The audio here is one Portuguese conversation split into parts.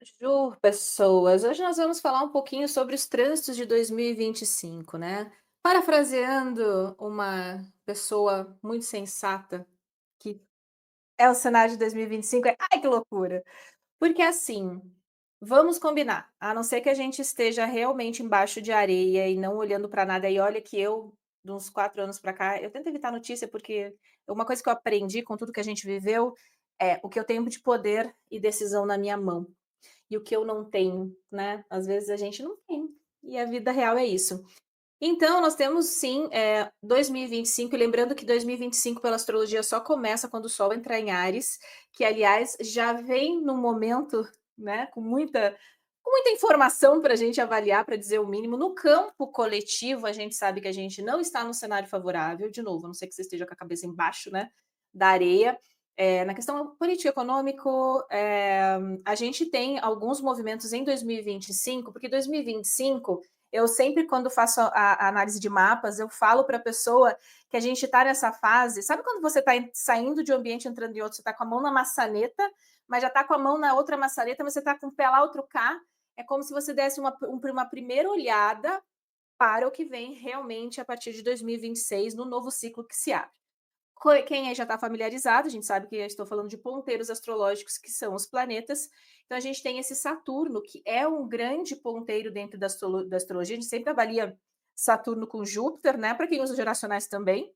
Ju, pessoas, hoje nós vamos falar um pouquinho sobre os trânsitos de 2025, né? Parafraseando uma pessoa muito sensata, que é o cenário de 2025, ai que loucura! Porque assim, vamos combinar, a não ser que a gente esteja realmente embaixo de areia e não olhando para nada, e olha que eu, de uns 4 anos para cá, eu tento evitar notícia, porque uma coisa que eu aprendi com tudo que a gente viveu é o que eu tenho de poder e decisão na minha mão e o que eu não tenho, né? Às vezes a gente não tem, e a vida real é isso. Então, nós temos sim, 2025, e lembrando que 2025 pela astrologia só começa quando o Sol entrar em Áries, que aliás já vem num momento, né, com muita informação para a gente avaliar, para dizer o mínimo. No campo coletivo, a gente sabe que a gente não está num cenário favorável, de novo, a não ser que você esteja com a cabeça embaixo, né, da areia. Na questão político-econômico, a gente tem alguns movimentos em 2025, porque 2025 eu sempre, quando faço a análise de mapas, eu falo para a pessoa que a gente está nessa fase. Sabe quando você está saindo de um ambiente, entrando em outro, você está com a mão na maçaneta, mas já está com a mão na outra maçaneta, mas você está com o pé lá, outro cá. É como se você desse uma primeira olhada para o que vem realmente a partir de 2026, no novo ciclo que se abre. Quem aí já está familiarizado, a gente sabe que eu estou falando de ponteiros astrológicos, que são os planetas. Então, a gente tem esse Saturno, que é um grande ponteiro dentro da astrologia. A gente sempre avalia Saturno com Júpiter, né? Para quem usa geracionais também.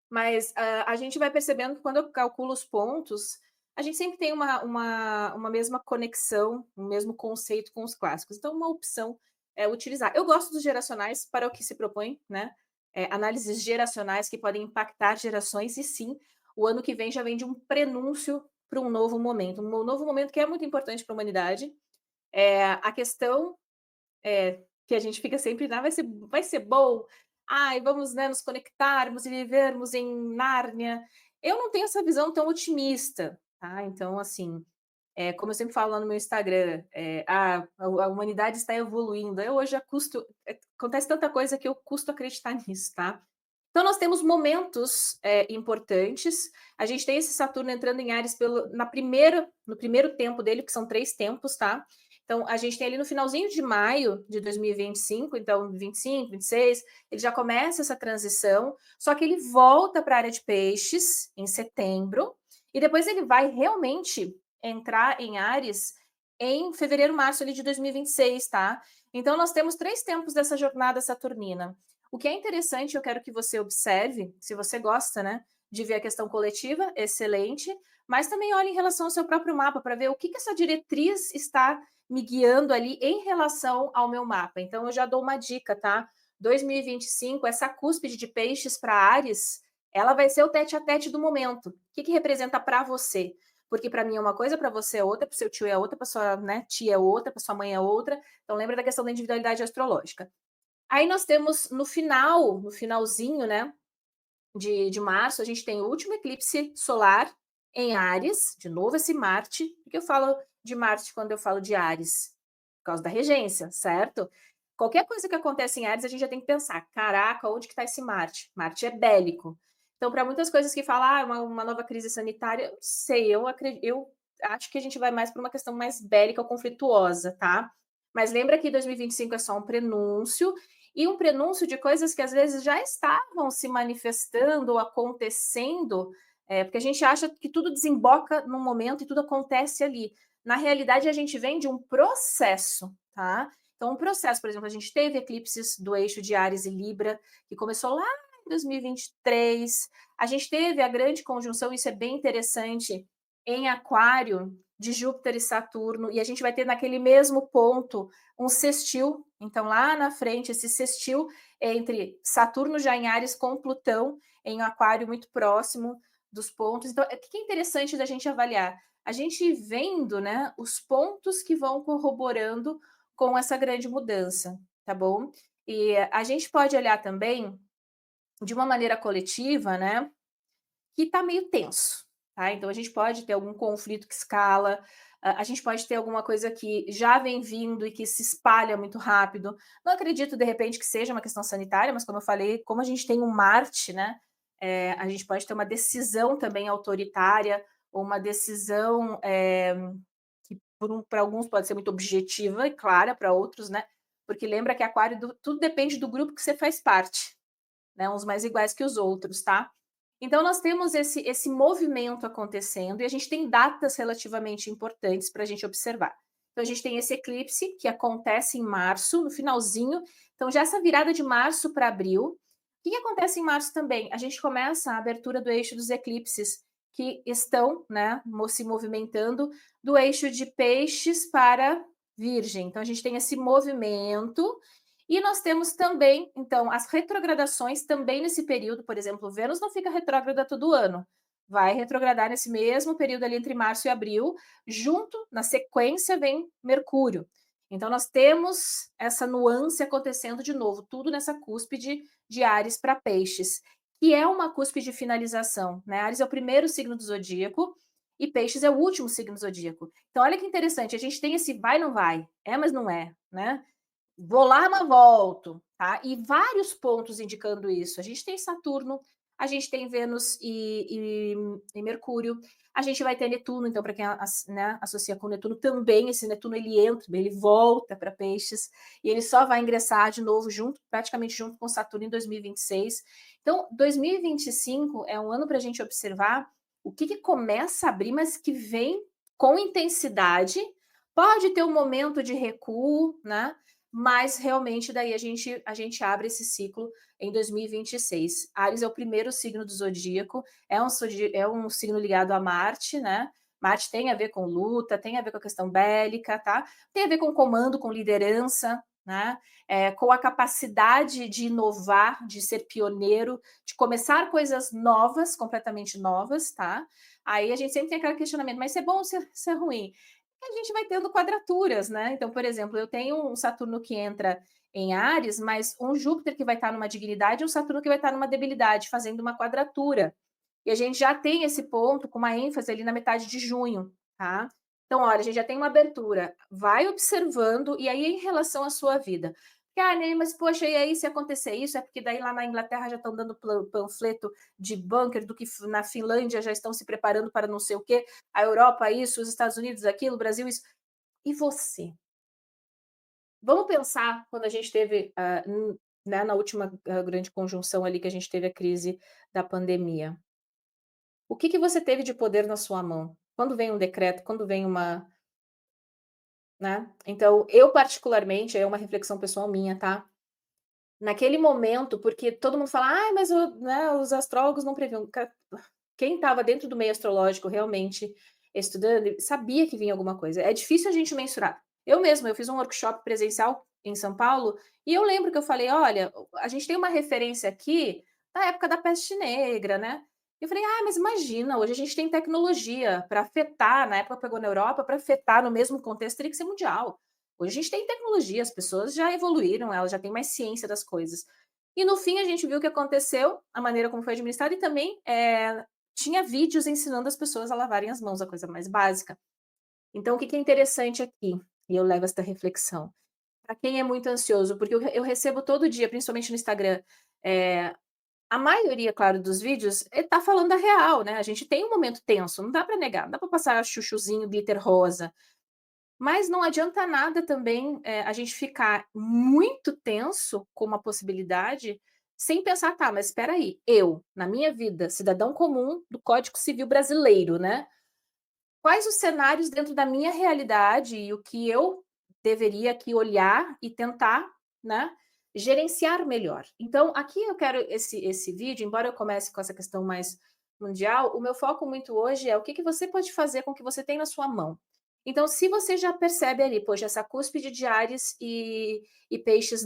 Mas a gente vai percebendo que quando eu calculo os pontos, a gente sempre tem uma mesma conexão, um mesmo conceito com os clássicos. Então, uma opção é utilizar. Eu gosto dos geracionais para o que se propõe, né? Análises geracionais que podem impactar gerações, e sim, o ano que vem já vem de um prenúncio para um novo momento, um novo momento que é muito importante para a humanidade. A questão que a gente fica sempre, ah, vai ser bom, ai, vamos, né, nos conectarmos e vivermos em Nárnia. Eu não tenho essa visão tão otimista, tá? Então, assim, como eu sempre falo lá no meu Instagram, a humanidade está evoluindo. Eu hoje acontece tanta coisa que eu custo acreditar nisso, tá? Então, nós temos momentos importantes. A gente tem esse Saturno entrando em Áries no primeiro tempo dele, que são 3 tempos, tá? Então, a gente tem ali no finalzinho de maio de 2025, então 25, 26, ele já começa essa transição, só que ele volta para a área de peixes em setembro, e depois ele vai realmente entrar em Áries em fevereiro, março ali de 2026, tá? Então, nós temos 3 tempos dessa jornada saturnina. O que é interessante, eu quero que você observe, se você gosta, né, de ver a questão coletiva, excelente, mas também olhe em relação ao seu próprio mapa para ver o que essa diretriz está me guiando ali em relação ao meu mapa. Então, eu já dou uma dica, tá? 2025, essa cúspide de peixes para Áries, ela vai ser o tete a tete do momento. O que representa para você? Porque para mim é uma coisa, para você é outra, para o seu tio é outra, para sua, né, tia é outra, para sua mãe é outra. Então, lembra da questão da individualidade astrológica. Aí nós temos no finalzinho, né, de março, a gente tem o último eclipse solar em Áries, de novo esse Marte. Por que eu falo de Marte quando eu falo de Áries? Por causa da regência, certo? Qualquer coisa que acontece em Áries, a gente já tem que pensar: caraca, onde que está esse Marte? Marte é bélico. Então, para muitas coisas que falam, uma nova crise sanitária, eu não sei, eu acho que a gente vai mais para uma questão mais bélica ou conflituosa, tá? Mas lembra que 2025 é só um prenúncio, e um prenúncio de coisas que às vezes já estavam se manifestando ou acontecendo, porque a gente acha que tudo desemboca num momento e tudo acontece ali. Na realidade, a gente vem de um processo, tá? Então, um processo, por exemplo, a gente teve eclipses do eixo de Áries e Libra, que começou lá em 2023. A gente teve a grande conjunção, isso é bem interessante, em Aquário, de Júpiter e Saturno, e a gente vai ter naquele mesmo ponto um sextil. Então, lá na frente, esse sextil entre Saturno já em Áries com Plutão em Aquário, muito próximo dos pontos. Então, o que é interessante da gente avaliar? A gente vendo, né, os pontos que vão corroborando com essa grande mudança, tá bom? E a gente pode olhar também de uma maneira coletiva, né, que está meio tenso, tá? Então a gente pode ter algum conflito que escala, a gente pode ter alguma coisa que já vem vindo e que se espalha muito rápido. Não acredito, de repente, que seja uma questão sanitária, mas como eu falei, como a gente tem um Marte, né, a gente pode ter uma decisão também autoritária ou uma decisão, para alguns pode ser muito objetiva e clara, para outros, né, porque lembra que aquário tudo depende do grupo que você faz parte, né, uns mais iguais que os outros, tá. Então nós temos esse movimento acontecendo e a gente tem datas relativamente importantes para a gente observar. Então a gente tem esse eclipse que acontece em março, no finalzinho, então já essa virada de março para abril. O que que acontece em março também? A gente começa a abertura do eixo dos eclipses, que estão, né, se movimentando do eixo de peixes para virgem. Então a gente tem esse movimento e nós temos também, então, as retrogradações também nesse período, por exemplo, Vênus não fica retrógrada todo ano, vai retrogradar nesse mesmo período ali entre março e abril, junto, na sequência, vem Mercúrio. Então, nós temos essa nuance acontecendo de novo, tudo nessa cúspide de Áries para Peixes, que é uma cúspide de finalização, né? Áries é o primeiro signo do zodíaco e Peixes é o último signo do zodíaco. Então, olha que interessante, a gente tem esse vai, não vai, é, mas não é, né? Vou lá, mas volto, tá? E vários pontos indicando isso. A gente tem Saturno, a gente tem Vênus e Mercúrio, a gente vai ter Netuno, então, para quem né, associa com Netuno, também esse Netuno ele entra, ele volta para Peixes e ele só vai ingressar de novo junto, praticamente junto com Saturno em 2026. Então, 2025 é um ano para a gente observar o que começa a abrir, mas que vem com intensidade. Pode ter um momento de recuo, né? Mas realmente daí a gente abre esse ciclo em 2026. Áries é o primeiro signo do zodíaco, é um signo ligado a Marte, né? Marte tem a ver com luta, tem a ver com a questão bélica, tá? Tem a ver com comando, com liderança, né? Com a capacidade de inovar, de ser pioneiro, de começar coisas novas, completamente novas, tá? Aí a gente sempre tem aquele questionamento, mas isso é bom ou isso é ruim? A gente vai tendo quadraturas, né? Então, por exemplo, eu tenho um Saturno que entra em Áries, mas um Júpiter que vai estar numa dignidade e um Saturno que vai estar numa debilidade, fazendo uma quadratura. E a gente já tem esse ponto com uma ênfase ali na metade de junho, tá? Então, olha, a gente já tem uma abertura. Vai observando, e aí em relação à sua vida. Ah, Ney, mas poxa, e aí se acontecer isso, é porque daí lá na Inglaterra já estão dando panfleto de bunker, do que na Finlândia já estão se preparando para não sei o quê, a Europa isso, os Estados Unidos aquilo, o Brasil isso. E você? Vamos pensar quando a gente teve, né, na última grande conjunção ali que a gente teve a crise da pandemia. O que você teve de poder na sua mão? Quando vem um decreto, quando vem uma, né? Então, eu particularmente, é uma reflexão pessoal minha, tá? Naquele momento, porque todo mundo fala: "Ai, mas né, os astrólogos não previam". Quem estava dentro do meio astrológico realmente estudando, sabia que vinha alguma coisa. É difícil a gente mensurar. Eu mesma, eu fiz um workshop presencial em São Paulo, e eu lembro que eu falei: "Olha, a gente tem uma referência aqui da época da peste negra, né". Eu falei: "Ah, mas imagina, hoje a gente tem tecnologia para afetar", na época pegou na Europa, para afetar no mesmo contexto teria que ser mundial. Hoje a gente tem tecnologia, as pessoas já evoluíram, elas já têm mais ciência das coisas. E no fim a gente viu o que aconteceu, a maneira como foi administrado e também, tinha vídeos ensinando as pessoas a lavarem as mãos, a coisa mais básica. Então o que é interessante aqui, e eu levo esta reflexão, para quem é muito ansioso, porque eu recebo todo dia, principalmente no Instagram, a maioria, claro, dos vídeos, tá falando a real, né, a gente tem um momento tenso, não dá para negar, não dá para passar chuchuzinho, glitter rosa, mas não adianta nada também, a gente ficar muito tenso com uma possibilidade, sem pensar: "Tá, mas espera aí, eu, na minha vida, cidadão comum do Código Civil brasileiro, né, quais os cenários dentro da minha realidade e o que eu deveria aqui olhar e tentar, né, gerenciar melhor?". Então, aqui eu quero esse vídeo, embora eu comece com essa questão mais mundial, o meu foco muito hoje é o que você pode fazer com o que você tem na sua mão. Então, se você já percebe ali, poxa, essa cúspide de Áries e Peixes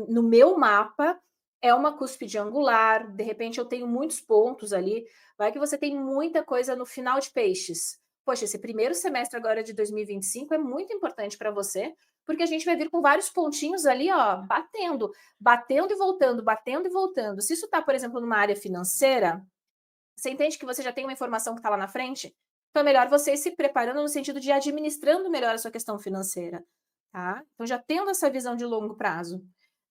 no meu mapa é uma cúspide angular, de repente eu tenho muitos pontos ali, vai que você tem muita coisa no final de Peixes. Poxa, esse primeiro semestre agora de 2025 é muito importante para você, porque a gente vai vir com vários pontinhos ali, ó, batendo, batendo e voltando, batendo e voltando. Se isso está, por exemplo, numa área financeira, você entende que você já tem uma informação que está lá na frente? Então é melhor você ir se preparando no sentido de administrando melhor a sua questão financeira, tá? Então já tendo essa visão de longo prazo.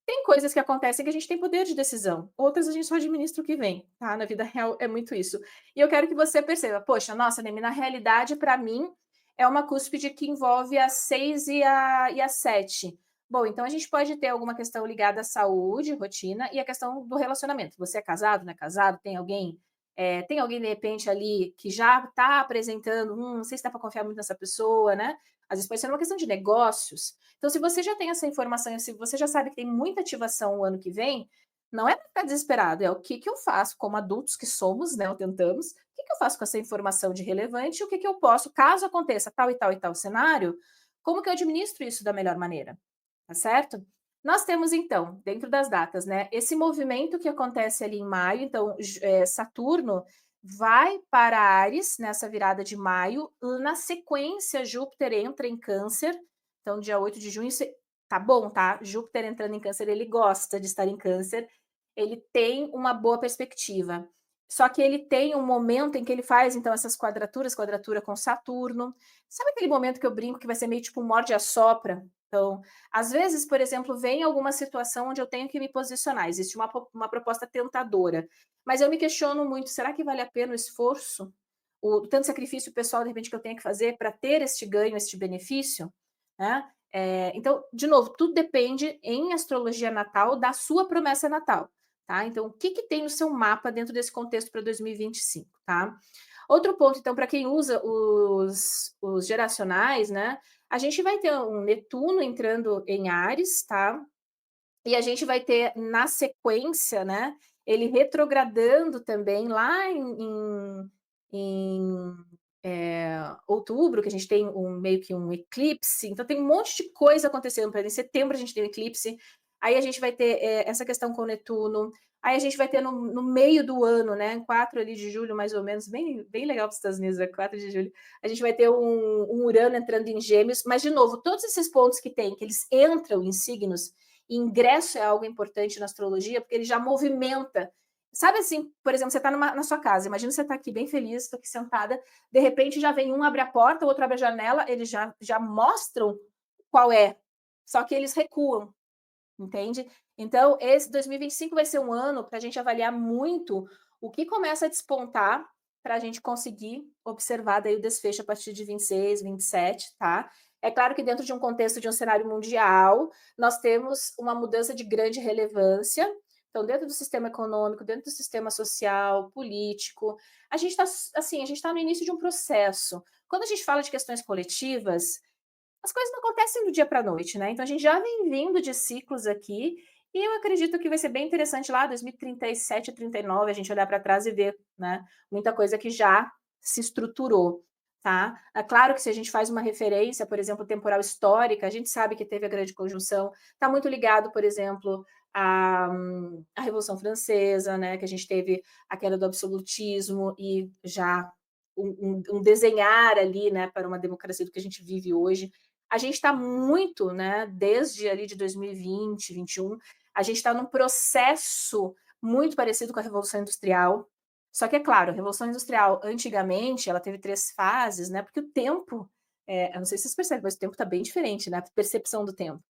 Tem coisas que acontecem que a gente tem poder de decisão, outras a gente só administra o que vem, tá? Na vida real é muito isso. E eu quero que você perceba, poxa, nossa, Nemi, na realidade, para mim, é uma cúspide que envolve a 6 e a 7. Bom, então a gente pode ter alguma questão ligada à saúde, rotina e a questão do relacionamento. Você é casado, não é casado? Tem alguém de repente ali que já está apresentando, não sei se dá para confiar muito nessa pessoa, né? Às vezes pode ser uma questão de negócios. Então, se você já tem essa informação, e se você já sabe que tem muita ativação o ano que vem, não é para ficar desesperado, é o que que eu faço como adultos que somos, né, ou tentamos, o que que eu faço com essa informação de relevante e o que que eu posso, caso aconteça tal e tal cenário, como que eu administro isso da melhor maneira, tá certo? Nós temos então, dentro das datas, né, esse movimento que acontece ali em maio, então Saturno vai para Áries nessa virada de maio, na sequência Júpiter entra em Câncer, então dia 8 de junho, tá bom, tá? Júpiter entrando em Câncer, ele gosta de estar em Câncer, ele tem uma boa perspectiva. Só que ele tem um momento em que ele faz, então, essas quadraturas, quadratura com Saturno. Sabe aquele momento que eu brinco que vai ser meio tipo um morde-a-sopra? Então, às vezes, por exemplo, vem alguma situação onde eu tenho que me posicionar, existe uma proposta tentadora, mas eu me questiono muito: será que vale a pena o esforço? O tanto sacrifício pessoal, de repente, que eu tenho que fazer para ter este ganho, este benefício? Né? Então, de novo, tudo depende em astrologia natal da sua promessa natal. Tá? Então, o que, que tem no seu mapa dentro desse contexto para 2025, tá? Outro ponto, então, para quem usa os geracionais, né? A gente vai ter um Netuno entrando em Áries, tá? E a gente vai ter na sequência, né? Ele retrogradando também lá em outubro, que a gente tem meio que um eclipse, então tem um monte de coisa acontecendo. Em setembro a gente tem um eclipse, aí a gente vai ter essa questão com Netuno, aí a gente vai ter no meio do ano, né, em 4 ali de julho, mais ou menos, bem legal para os Estados Unidos, 4 de julho, a gente vai ter um Urano entrando em Gêmeos, mas, de novo, todos esses pontos que tem, que eles entram em signos, e ingresso é algo importante na astrologia, porque ele já movimenta. Sabe assim, por exemplo, você está na sua casa, imagina você está aqui bem feliz, estou aqui sentada, de repente já vem um abre a porta, o outro abre a janela, eles já mostram qual é, só que eles recuam, entende? Então, esse 2025 vai ser um ano para a gente avaliar muito o que começa a despontar para a gente conseguir observar daí o desfecho a partir de 26, 27, tá? É claro que dentro de um contexto de um cenário mundial, nós temos uma mudança de grande relevância. Então, dentro do sistema econômico, dentro do sistema social, político, a gente está assim, a gente está no início de um processo. Quando a gente fala de questões coletivas, as coisas não acontecem do dia para a noite, né? Então a gente já vem vindo de ciclos aqui, e eu acredito que vai ser bem interessante lá 2037, 39, a gente olhar para trás e ver, né, muita coisa que já se estruturou, tá? É claro que se a gente faz uma referência, por exemplo, temporal histórica, a gente sabe que teve a grande conjunção, está muito ligado, por exemplo, à Revolução Francesa, né, que a gente teve a queda do absolutismo e já um desenhar ali, né, para uma democracia do que a gente vive hoje. A gente está muito, né, desde ali de 2020, 21, a gente está num processo muito parecido com a Revolução Industrial. Só que é claro, a Revolução Industrial, antigamente, ela teve 3 fases, né, porque o tempo, eu não sei se vocês percebem, mas o tempo está bem diferente, né, a percepção do tempo.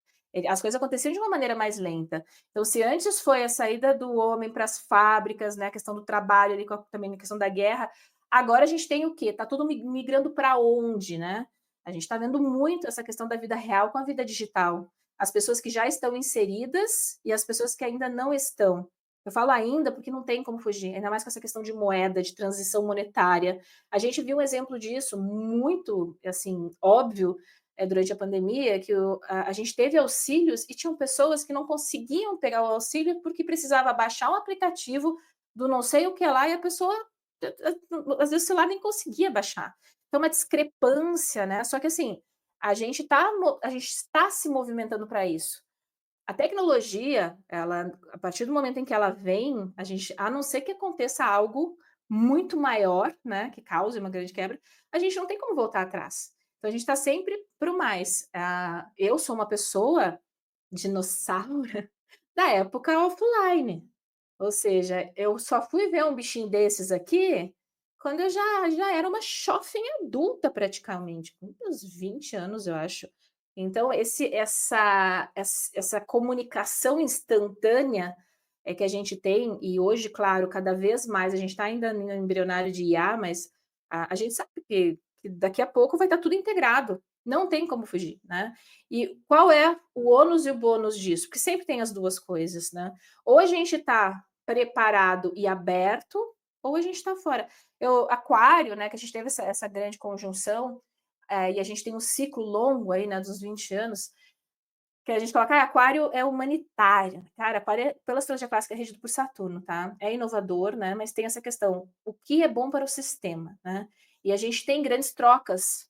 As coisas aconteciam de uma maneira mais lenta. Então, se antes foi a saída do homem para as fábricas, né, a questão do trabalho ali, também a questão da guerra, agora a gente tem o quê? Está tudo migrando para onde, né? A gente está vendo muito essa questão da vida real com a vida digital. As pessoas que já estão inseridas e as pessoas que ainda não estão. Eu falo ainda porque não tem como fugir, ainda mais com essa questão de moeda, de transição monetária. A gente viu um exemplo disso muito, assim, óbvio, durante a pandemia, que a gente teve auxílios e tinham pessoas que não conseguiam pegar o auxílio porque precisava baixar um aplicativo do não sei o que lá e a pessoa, às vezes, o celular nem conseguia baixar. Então, uma discrepância, né? Só que assim, a gente está se movimentando para isso. A tecnologia, ela, a partir do momento em que ela vem, a gente, a não ser que aconteça algo muito maior, né, que cause uma grande quebra, a gente não tem como voltar atrás. Então a gente está sempre para o mais. Eu sou uma pessoa dinossauro da época offline. Ou seja, eu só fui ver um bichinho desses aqui quando eu já era uma jovem adulta praticamente, com uns 20 anos, eu acho. Então essa comunicação instantânea, que a gente tem, e hoje, claro, cada vez mais, a gente está ainda no embrionário de IA, mas a gente sabe que que daqui a pouco vai estar tudo integrado, não tem como fugir, né. E qual é o ônus e o bônus disso? Porque sempre tem as 2 coisas, né. Ou a gente está preparado e aberto, ou a gente está fora. Eu aquário, né, que a gente teve essa grande conjunção, e a gente tem um ciclo longo aí, né, dos 20 anos, que a gente coloca: aquário é humanitário". Cara, aquário pela astrologia clássica é regido por Saturno, tá. É inovador, né, mas tem essa questão, o que é bom para o sistema, né. E a gente tem grandes trocas,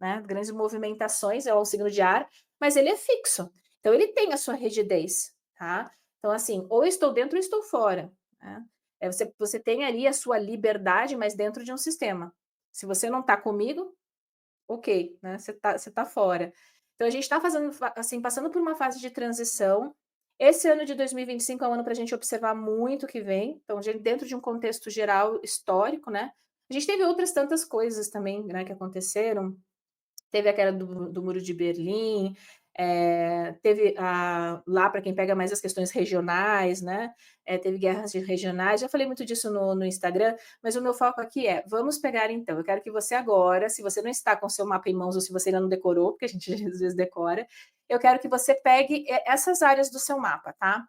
né, grandes movimentações, é um signo de ar, mas ele é fixo. Então ele tem a sua rigidez, tá. Então assim, ou estou dentro ou estou fora, né. Você tem ali a sua liberdade, mas dentro de um sistema. Se você não está comigo, ok, né, você tá fora. Então a gente está fazendo assim, passando por uma fase de transição. Esse ano de 2025 é um ano para a gente observar muito o que vem, então dentro de um contexto geral histórico, né. A gente teve outras tantas coisas também, né, que aconteceram. Teve aquela do Muro de Berlim, teve lá para quem pega mais as questões regionais, né, teve guerras regionais, já falei muito disso no Instagram, mas o meu foco aqui é, vamos pegar então, eu quero que você agora, se você não está com o seu mapa em mãos ou se você ainda não decorou, porque a gente às vezes decora, eu quero que você pegue essas áreas do seu mapa, tá.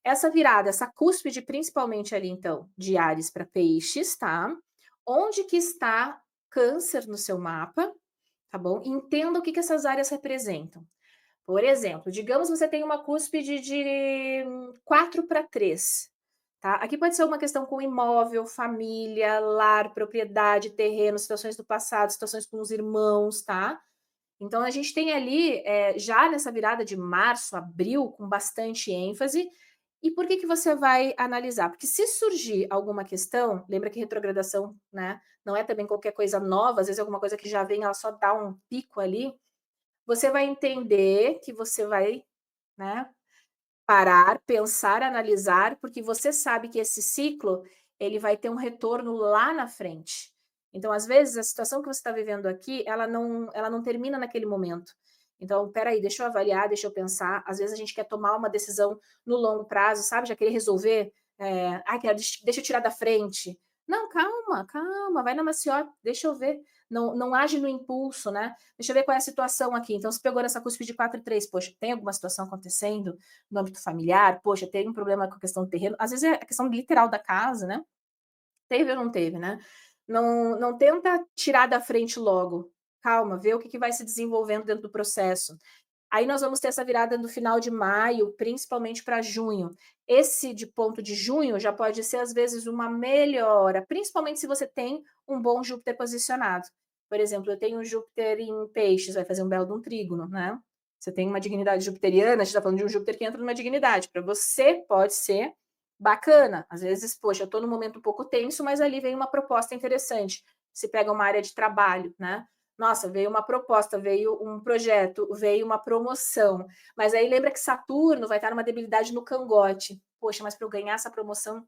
Essa virada, essa cúspide principalmente ali então, de Áries para Peixes, tá. Onde que está Câncer no seu mapa, tá bom? Entenda o que que essas áreas representam. Por exemplo, digamos você tem uma cúspide de 4 para 3, tá? Aqui pode ser uma questão com imóvel, família, lar, propriedade, terreno, situações do passado, situações com os irmãos, tá? Então a gente tem ali, já nessa virada de março, abril, com bastante ênfase. E por que que você vai analisar? Porque se surgir alguma questão, lembra que retrogradação, né, não é também qualquer coisa nova, às vezes é alguma coisa que já vem, ela só dá um pico ali, você vai entender que você vai, né, parar, pensar, analisar, porque você sabe que esse ciclo, ele vai ter um retorno lá na frente. Então, às vezes, a situação que você está vivendo aqui, ela não termina naquele momento. Então, espera aí, deixa eu avaliar, deixa eu pensar. Às vezes a gente quer tomar uma decisão no longo prazo, sabe, já querer resolver, "Ai, quero deixa eu tirar da frente". Não, calma, calma, vai na maciota, deixa eu ver. Não age no impulso, né. Deixa eu ver qual é a situação aqui. Então, se pegou nessa cúspide de 4 e 3, poxa, tem alguma situação acontecendo? No âmbito familiar, poxa, teve um problema com a questão do terreno, às vezes é a questão literal da casa, né, teve ou não teve, né. Não tenta tirar da frente logo, calma, vê o que que vai se desenvolvendo dentro do processo. Aí nós vamos ter essa virada no final de maio, principalmente para junho. Esse de ponto de junho já pode ser, às vezes, uma melhora, principalmente se você tem um bom Júpiter posicionado. Por exemplo, eu tenho um Júpiter em Peixes, vai fazer um belo de um trígono, né. Você tem uma dignidade jupiteriana, a gente está falando de um Júpiter que entra numa dignidade. Para você pode ser bacana, às vezes, poxa, eu estou num momento um pouco tenso, mas ali vem uma proposta interessante. Se pega uma área de trabalho, né. Nossa, veio uma proposta, veio um projeto, veio uma promoção, mas aí lembra que Saturno vai estar numa debilidade no cangote. Poxa, mas para eu ganhar essa promoção,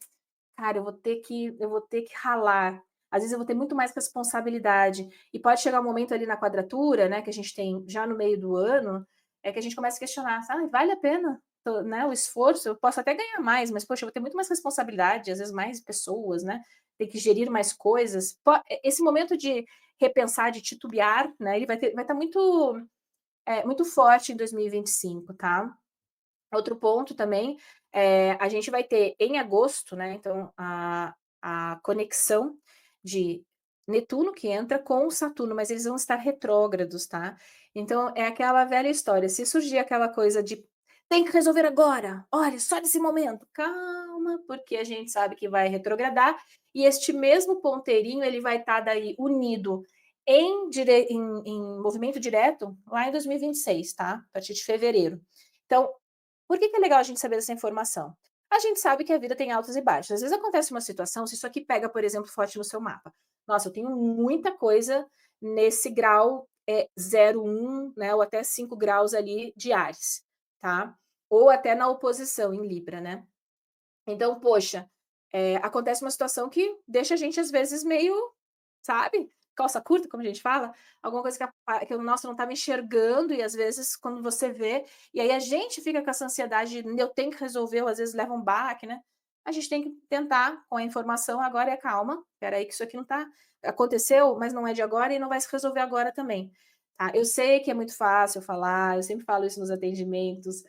cara, eu vou ter que ralar. Às vezes eu vou ter muito mais responsabilidade. E pode chegar um momento ali na quadratura, né, que a gente tem já no meio do ano, é que a gente começa a questionar: "Ai, vale a pena, né, o esforço? Eu posso até ganhar mais, mas poxa, eu vou ter muito mais responsabilidade, às vezes mais pessoas, né, ter que gerir mais coisas". Esse momento de repensar, de titubear, né, ele vai estar muito forte em 2025, tá. Outro ponto também, a gente vai ter em agosto, né, então a conexão de Netuno que entra com Saturno, mas eles vão estar retrógrados, tá. Então é aquela velha história, se surgir aquela coisa de: "Tem que resolver agora, olha, só nesse momento", calma, porque a gente sabe que vai retrogradar, e este mesmo ponteirinho ele vai estar daí unido em movimento direto lá em 2026, tá, a partir de fevereiro. Então, por que que é legal a gente saber dessa informação? A gente sabe que a vida tem altos e baixos. Às vezes acontece uma situação, se isso aqui pega, por exemplo, forte no seu mapa. Nossa, eu tenho muita coisa nesse grau 0, 1, né, ou até 5 graus ali de Áries, tá? Ou até na oposição em Libra, né? Então, poxa, acontece uma situação que deixa a gente às vezes meio, sabe, calça curta, como a gente fala, alguma coisa que o nosso não estava enxergando e às vezes quando você vê, e aí a gente fica com essa ansiedade de "eu tenho que resolver", ou às vezes leva um baque, né. A gente tem que tentar com a informação agora é calma, espera aí que isso aqui não tá aconteceu, mas não é de agora e não vai se resolver agora também, tá. Eu sei que é muito fácil falar, eu sempre falo isso nos atendimentos,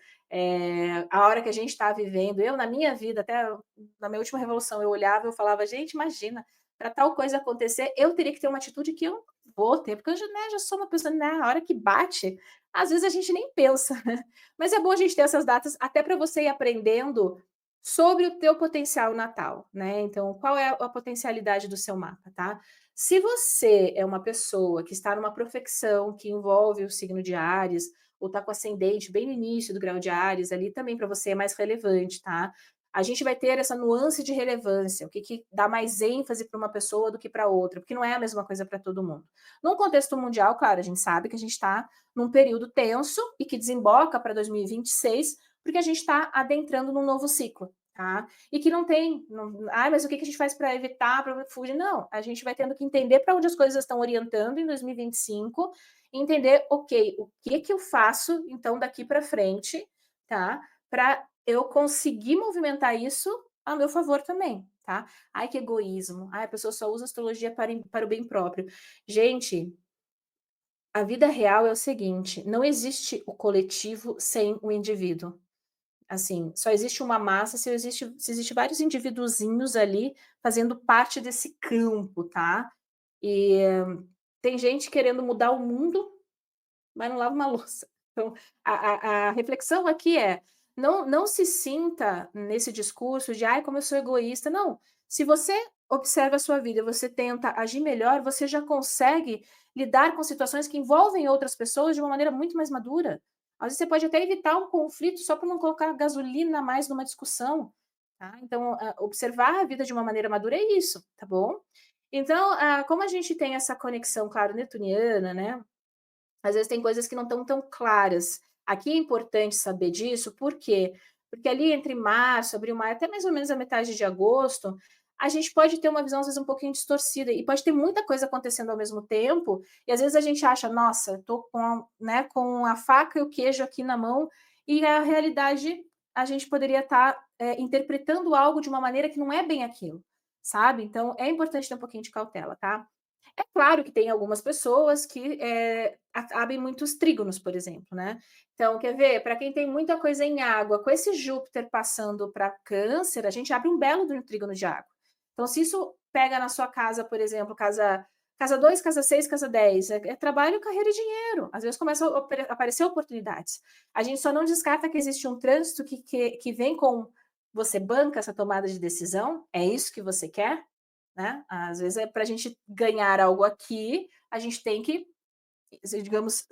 a hora que a gente está vivendo eu na minha vida, até na minha última revolução, eu olhava e eu falava: "Gente, imagina, para tal coisa acontecer, eu teria que ter uma atitude que eu não vou ter", porque eu já, né, já sou uma pessoa, né, a hora que bate, às vezes a gente nem pensa, né. Mas é bom a gente ter essas datas até para você ir aprendendo sobre o teu potencial natal, né, então qual é a potencialidade do seu mapa, tá. Se você é uma pessoa que está numa profecção que envolve o signo de Áries, ou está com ascendente bem no início do grau de Áries, ali também para você é mais relevante, tá. A gente vai ter essa nuance de relevância, o que que dá mais ênfase para uma pessoa do que para outra, porque não é a mesma coisa para todo mundo. Num contexto mundial, claro, a gente sabe que a gente está num período tenso e que desemboca para 2026, porque a gente está adentrando num novo ciclo, tá? E que não tem, não, ah, mas o que que a gente faz para evitar, para fugir? Não, a gente vai tendo que entender para onde as coisas estão orientando em 2025, e entender, ok, o que que eu faço então daqui para frente, tá? Para eu conseguir movimentar isso a meu favor também, tá? Ai, que egoísmo. Ai, a pessoa só usa astrologia para o bem próprio. Gente, a vida real é o seguinte: não existe o coletivo sem o indivíduo. Assim, só existe uma massa se existe vários individuozinhos ali fazendo parte desse campo, tá. E tem gente querendo mudar o mundo, mas não lava uma louça. Então, a reflexão aqui é: não se sinta nesse discurso de: "Ai, como eu sou egoísta", não. Se você observa a sua vida e você tenta agir melhor, você já consegue lidar com situações que envolvem outras pessoas de uma maneira muito mais madura. Às vezes você pode até evitar um conflito só por não colocar gasolina a mais numa discussão, tá. Então, observar a vida de uma maneira madura é isso, tá bom. Então, como a gente tem essa conexão, claro, netuniana, né, às vezes tem coisas que não estão tão claras. Aqui é importante saber disso, por quê? Porque ali entre março, abril, maio, até mais ou menos a metade de agosto, a gente pode ter uma visão às vezes um pouquinho distorcida e pode ter muita coisa acontecendo ao mesmo tempo, e às vezes a gente acha, nossa, estou né, com a faca e o queijo aqui na mão, e a realidade a gente poderia estar interpretando algo de uma maneira que não é bem aquilo, sabe? Então é importante ter um pouquinho de cautela, tá? É claro que tem algumas pessoas que, abrem muitos trígonos, por exemplo, né. Então, quer ver? Para quem tem muita coisa em água, com esse Júpiter passando para Câncer, a gente abre um belo de um trígono de água. Então, se isso pega na sua casa, por exemplo, casa 2, casa 6, casa 10, é trabalho, carreira e dinheiro. Às vezes começam a aparecer oportunidades. A gente só não descarta que existe um trânsito que vem com você banca essa tomada de decisão? É isso que você quer? Né, às vezes é para a gente ganhar algo aqui, a gente tem que, digamos,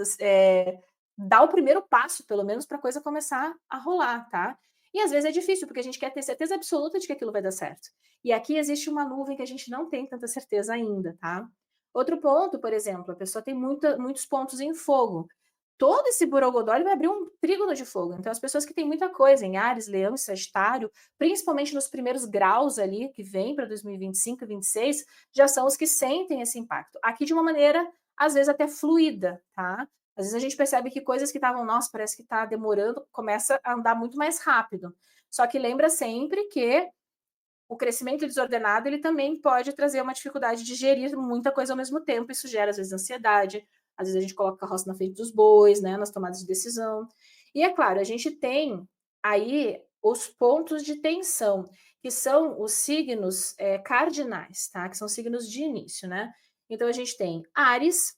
dar o primeiro passo, pelo menos, para a coisa começar a rolar, tá. E às vezes é difícil, porque a gente quer ter certeza absoluta de que aquilo vai dar certo. E aqui existe uma nuvem que a gente não tem tanta certeza ainda, tá. Outro ponto, por exemplo, a pessoa tem muitos pontos em fogo. Todo esse borogodó ele vai abrir um trígono de fogo, então as pessoas que têm muita coisa em Áries, Leão e Sagitário, principalmente nos primeiros graus ali que vem para 2025 e 26, já são os que sentem esse impacto. Aqui de uma maneira, às vezes até fluida, tá. Às vezes a gente percebe que coisas que estavam: "Nossa, parece que está demorando", começa a andar muito mais rápido. Só que lembra sempre que o crescimento desordenado, ele também pode trazer uma dificuldade de gerir muita coisa ao mesmo tempo, isso gera, às vezes, ansiedade, às vezes a gente coloca a carroça na frente dos bois, né, nas tomadas de decisão. E é claro, a gente tem aí os pontos de tensão, que são os signos, cardinais, tá, que são signos de início, né. Então a gente tem Áries,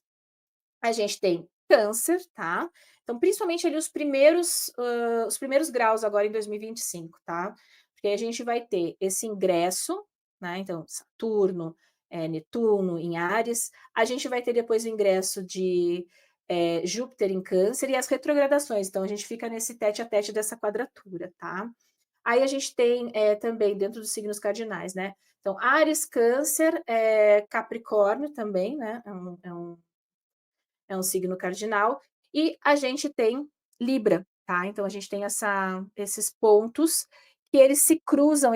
a gente tem Câncer, tá. Então principalmente ali os primeiros graus agora em 2025, tá. Porque aí a gente vai ter esse ingresso, né, então Saturno, Netuno em Áries, a gente vai ter depois o ingresso de, Júpiter em Câncer e as retrogradações, então a gente fica nesse tete a tete dessa quadratura, tá. Aí a gente tem, também dentro dos signos cardinais, né, então Áries, Câncer, Capricórnio também, né, é um signo cardinal, e a gente tem Libra, tá? Então a gente tem esses pontos que eles se cruzam,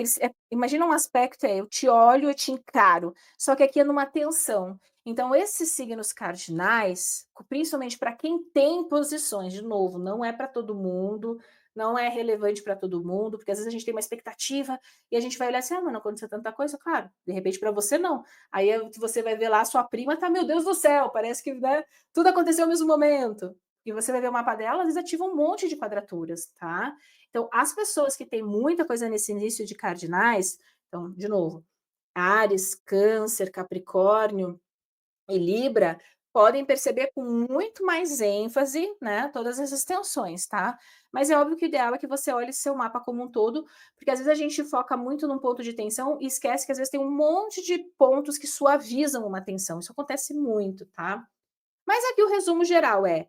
imagina um aspecto, eu te olho, eu te encaro, só que aqui é numa tensão. Então esses signos cardinais, principalmente para quem tem posições, de novo, não é para todo mundo, não é relevante para todo mundo, porque às vezes a gente tem uma expectativa e a gente vai olhar assim: "Ah, mas não aconteceu tanta coisa", claro, de repente para você não. Aí você vai ver lá a sua prima tá, meu Deus do céu, parece que, né, tudo aconteceu ao mesmo momento. E você vai ver o mapa dela, às vezes ativa um monte de quadraturas, tá? Então, as pessoas que têm muita coisa nesse início de cardinais, então, de novo, Áries, Câncer, Capricórnio e Libra, podem perceber com muito mais ênfase, né, todas essas tensões, tá? Mas é óbvio que o ideal é que você olhe seu mapa como um todo, porque às vezes a gente foca muito num ponto de tensão e esquece que às vezes tem um monte de pontos que suavizam uma tensão. Isso acontece muito, tá? Mas aqui o resumo geral é,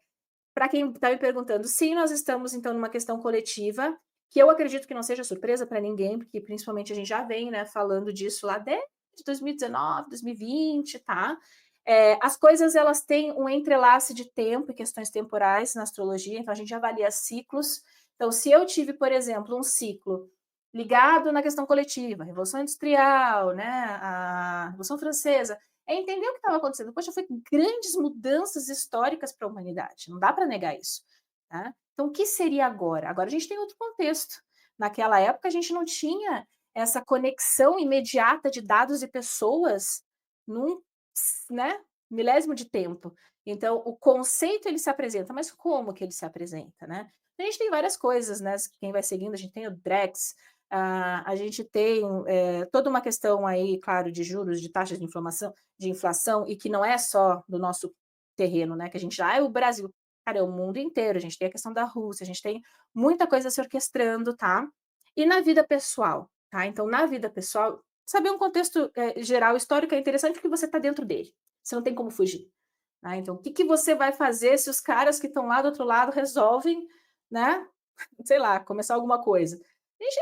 para quem está me perguntando, sim, nós estamos então numa questão coletiva, que eu acredito que não seja surpresa para ninguém, porque principalmente a gente já vem, né, falando disso lá desde 2019, 2020, tá? As coisas elas têm um entrelace de tempo e questões temporais na astrologia, então a gente avalia ciclos. Então, se eu tive, por exemplo, um ciclo ligado na questão coletiva, Revolução Industrial, né, a Revolução Francesa, é entender o que estava acontecendo. Poxa, foi grandes mudanças históricas para a humanidade, não dá para negar isso. Tá? Então, o que seria agora? Agora a gente tem outro contexto. Naquela época, a gente não tinha essa conexão imediata de dados e pessoas num, né, milésimo de tempo. Então, o conceito ele se apresenta, mas como que ele se apresenta, né? A gente tem várias coisas, né? Quem vai seguindo, a gente tem o Drex, a gente tem toda uma questão aí, claro, de juros, de taxas de inflação, e que não é só do nosso terreno, né? Que a gente já é o Brasil, cara, é o mundo inteiro. A gente tem a questão da Rússia, a gente tem muita coisa se orquestrando, tá? E na vida pessoal, tá? Então, na vida pessoal, saber um contexto geral, histórico, é interessante porque você está dentro dele. Você não tem como fugir. Tá? Então, o que, que você vai fazer se os caras que estão lá do outro lado resolvem, né? Sei lá, começar alguma coisa? A gente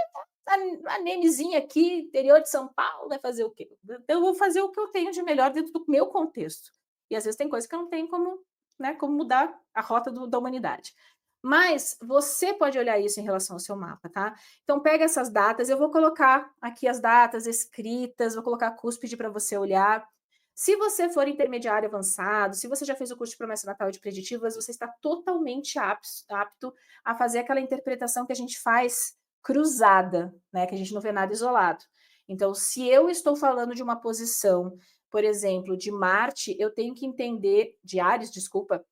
a Nenezinha aqui, interior de São Paulo, vai fazer o quê? Eu vou fazer o que eu tenho de melhor dentro do meu contexto. E às vezes tem coisas que eu não tenho como, né, como mudar a rota da humanidade. Mas você pode olhar isso em relação ao seu mapa, tá? Então pega essas datas, eu vou colocar aqui as datas escritas, vou colocar a cúspide para você olhar. Se você for intermediário avançado, se você já fez o curso de promessa natal e de preditivas, você está totalmente apto a fazer aquela interpretação que a gente faz cruzada, né? Que a gente não vê nada isolado. Então, se eu estou falando de uma posição, por exemplo, de Marte, eu tenho que entender, de Áries, desculpa,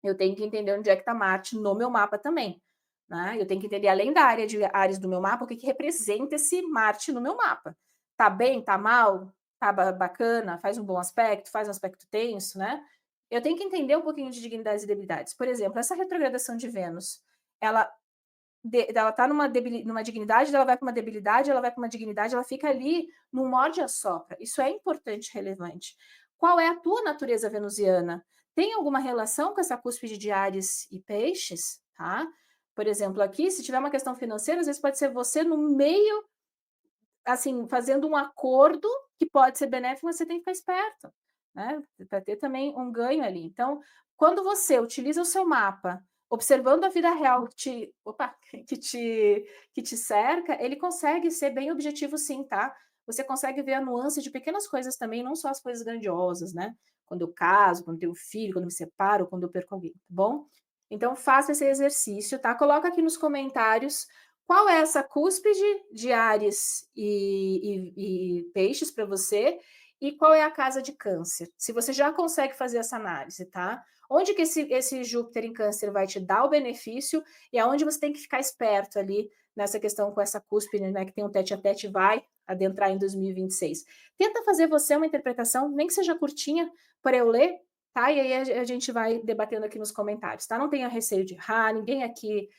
eu tenho que entender onde é que está Marte no meu mapa também. Né? Eu tenho que entender, além da área de Áries do meu mapa, o que, que representa esse Marte no meu mapa. Tá bem, tá mal, tá bacana, faz um bom aspecto, faz um aspecto tenso, né? Eu tenho que entender um pouquinho de dignidades e debilidades. Por exemplo, essa retrogradação de Vênus, ela ela tá numa dignidade, ela vai para uma debilidade, ela vai para uma dignidade, ela fica ali num morde a sopra. Isso é importante, relevante. Qual é a tua natureza venusiana? Tem alguma relação com essa cúspide de Áries e Peixes? Tá? Por exemplo, aqui, se tiver uma questão financeira, às vezes pode ser você no meio, assim, fazendo um acordo que pode ser benéfico, mas você tem que ficar esperto, né? Para ter também um ganho ali. Então, quando você utiliza o seu mapa, observando a vida real opa, que te cerca, ele consegue ser bem objetivo sim, tá? Você consegue ver a nuance de pequenas coisas também, não só as coisas grandiosas, né? Quando eu caso, quando eu tenho filho, quando eu me separo, quando eu perco alguém, tá bom? Então, faça esse exercício, tá? Coloca aqui nos comentários qual é essa cúspide de Áries e Peixes para você e qual é a casa de Câncer? Se você já consegue fazer essa análise, tá? Onde que esse Júpiter em Câncer vai te dar o benefício e aonde você tem que ficar esperto ali nessa questão com essa cúspide, né, que tem um tete a tete vai adentrar em 2026. Tenta fazer você uma interpretação, nem que seja curtinha, para eu ler, tá? E aí a gente vai debatendo aqui nos comentários, tá? Não tenha receio de errar, ninguém aqui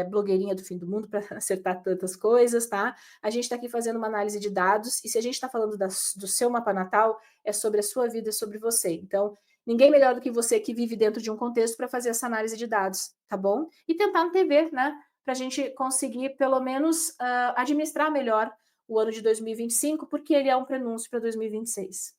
blogueirinha do fim do mundo para acertar tantas coisas, tá? A gente está aqui fazendo uma análise de dados, e se a gente está falando do seu mapa natal, é sobre a sua vida, é sobre você. Então, ninguém melhor do que você que vive dentro de um contexto para fazer essa análise de dados, tá bom? E tentar antever, né? Para a gente conseguir, pelo menos, administrar melhor o ano de 2025, porque ele é um prenúncio para 2026.